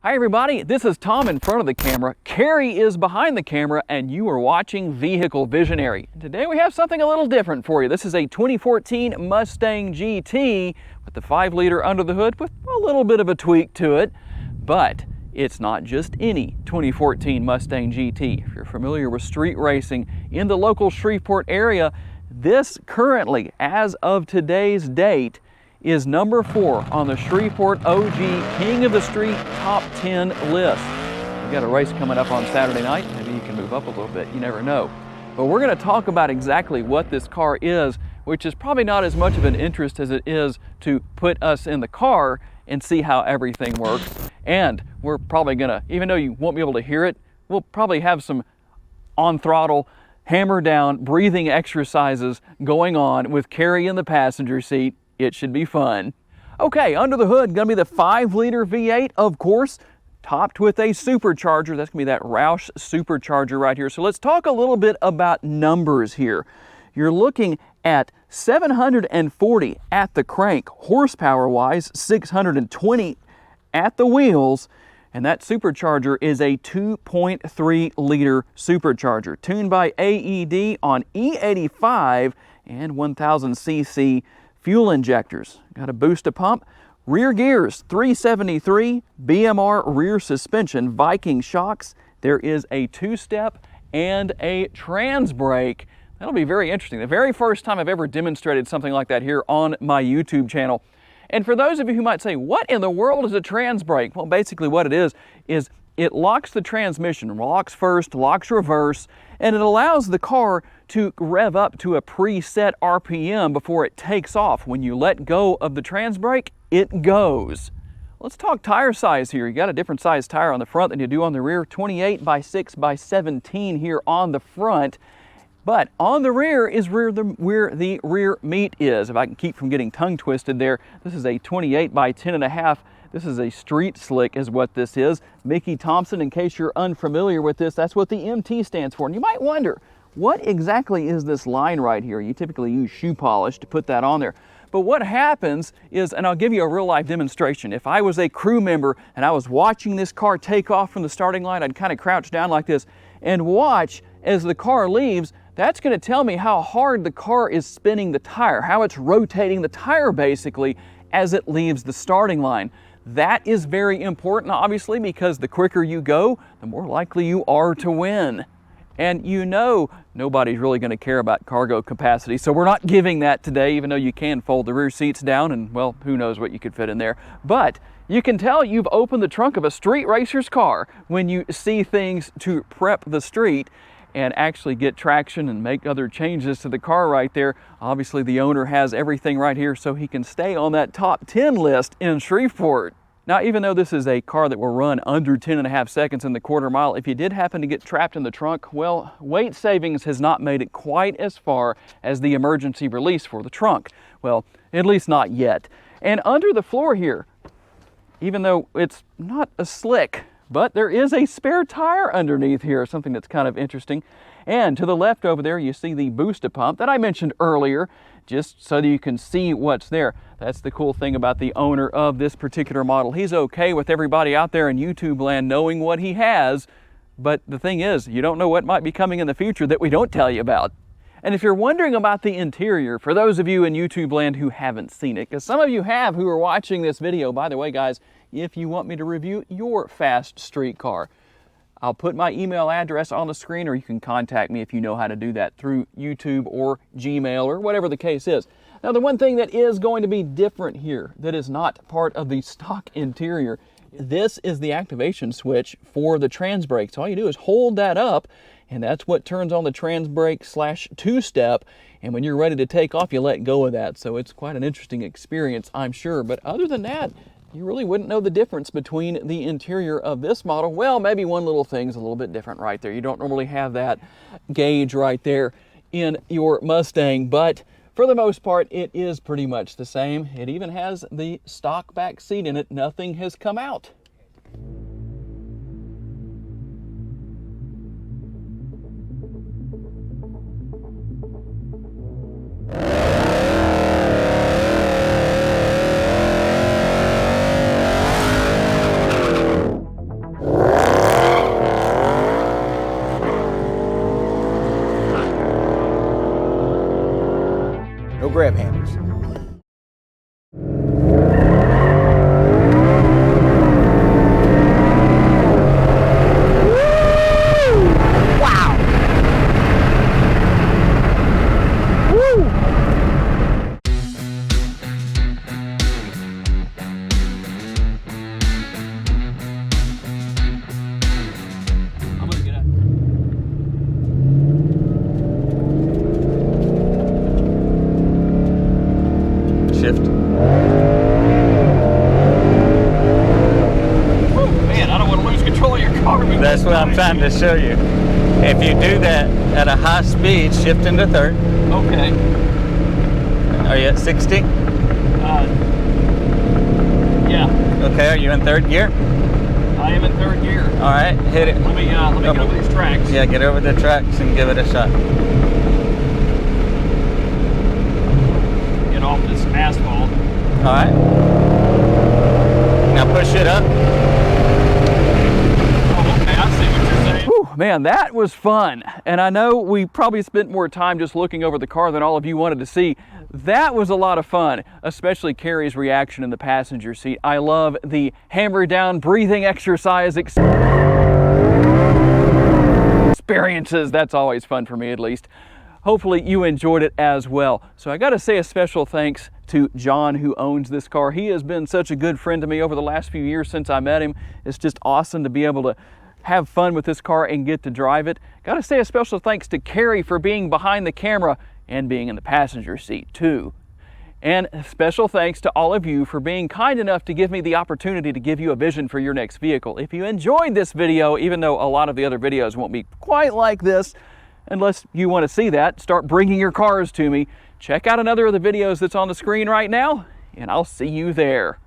Hi everybody, this is Tom in front of the camera, Carrie is behind the camera, and you are watching Vehicle Visionary. Today we have something a little different for you. This is a 2014 Mustang GT with the 5-liter under the hood with a little bit of a tweak to it. But it's not just any 2014 Mustang GT. If you're familiar with street racing in the local Shreveport area, this currently, as of today's date, is number 4 on the Shreveport OG King of the Street Top 10 list. We've got a race coming up on Saturday night. Maybe you can move up a little bit, you never know. But we're going to talk about exactly what this car is, which is probably not as much of an interest as it is to put us in the car and see how everything works. And we're probably going to, even though you won't be able to hear it, we'll probably have some on throttle, hammer down, breathing exercises going on with Carrie in the passenger seat. It should be fun. Okay, under the hood, gonna be the 5-liter V8, of course, topped with a supercharger. That's gonna be that Roush supercharger right here. So let's talk a little bit about numbers here. You're looking at 740 at the crank, horsepower-wise, 620 at the wheels, and that supercharger is a 2.3-liter supercharger, tuned by AED on E85 and 1000 cc fuel injectors. Got a booster pump, rear gears 373, BMR rear suspension, Viking shocks. There is a 2-step and a trans brake. That'll be very interesting. The very first time I've ever demonstrated something like that here on my YouTube channel. And for those of you who might say, what in the world is a trans brake? Well, basically what it is it locks the transmission, locks first, locks reverse, and it allows the car to rev up to a preset RPM before it takes off. When you let go of the trans brake, it goes. Let's talk tire size here. You got a different size tire on the front than you do on the rear. 28 by 6 by 17 here on the front. But on the rear is where the rear meat is. If I can keep from getting tongue twisted there, this is a 28 by 10.5. This is a street slick is what this is. Mickey Thompson, in case you're unfamiliar with this, that's what the MT stands for. And you might wonder, what exactly is this line right here? You typically use shoe polish to put that on there. But what happens is, and I'll give you a real life demonstration. If I was a crew member and I was watching this car take off from the starting line, I'd kind of crouch down like this and watch as the car leaves. That's going to tell me how hard the car is spinning the tire, how it's rotating the tire basically as it leaves the starting line. That is very important, obviously, because the quicker you go, the more likely you are to win. And you know nobody's really going to care about cargo capacity, so we're not giving that today, even though you can fold the rear seats down and, well, who knows what you could fit in there. But you can tell you've opened the trunk of a street racer's car when you see things to prep the street and actually get traction and make other changes to the car right there. Obviously, the owner has everything right here so he can stay on that top 10 list in Shreveport. Now, even though this is a car that will run under 10.5 seconds in the quarter mile, if you did happen to get trapped in the trunk, well, weight savings has not made it quite as far as the emergency release for the trunk. Well, at least not yet. And under the floor here, even though it's not a slick, but there is a spare tire underneath here, something that's kind of interesting. And to the left over there, you see the booster pump that I mentioned earlier, just so that you can see what's there. That's the cool thing about the owner of this particular model. He's okay with everybody out there in YouTube land knowing what he has, but the thing is, you don't know what might be coming in the future that we don't tell you about. And if you're wondering about the interior, for those of you in YouTube land who haven't seen it, because some of you have who are watching this video, by the way, guys, if you want me to review your fast street car, I'll put my email address on the screen, or you can contact me if you know how to do that through YouTube or Gmail or whatever the case is. Now, the one thing that is going to be different here that is not part of the stock interior, this is the activation switch for the trans brake. So all you do is hold that up, and that's what turns on the trans brake / 2-step. And when you're ready to take off, you let go of that. So it's quite an interesting experience, I'm sure. But other than that, you really wouldn't know the difference between the interior of this model. Well, maybe one little thing's a little bit different right there. You don't normally have that gauge right there in your Mustang, but for the most part, it is pretty much the same. It even has the stock back seat in it. Nothing has come out. no grab handles. Shift. Man, I don't want to lose control of your car. That's what I'm trying to show you. If you do that at a high speed, shift into third. Okay. Are you at 60? Yeah. Okay, are you in third gear? I am in third gear. All right, hit it. Let me get over these tracks. Yeah, get over the tracks and give it a shot. Get off this asphalt. All right. Now push it up. Oh, okay, I see what you're saying. Whew, man, that was fun. And I know we probably spent more time just looking over the car than all of you wanted to see. That was a lot of fun, especially Carrie's reaction in the passenger seat. I love the hammer down breathing exercise experiences. That's always fun for me, at least. Hopefully you enjoyed it as well. So I got to say a special thanks to John, who owns this car. He has been such a good friend to me over the last few years since I met him. It's just awesome to be able to have fun with this car and get to drive it. Got to say a special thanks to Carrie for being behind the camera and being in the passenger seat too. And special thanks to all of you for being kind enough to give me the opportunity to give you a vision for your next vehicle. If you enjoyed this video, even though a lot of the other videos won't be quite like this, unless you want to see that, start bringing your cars to me. Check out another of the videos that's on the screen right now, and I'll see you there.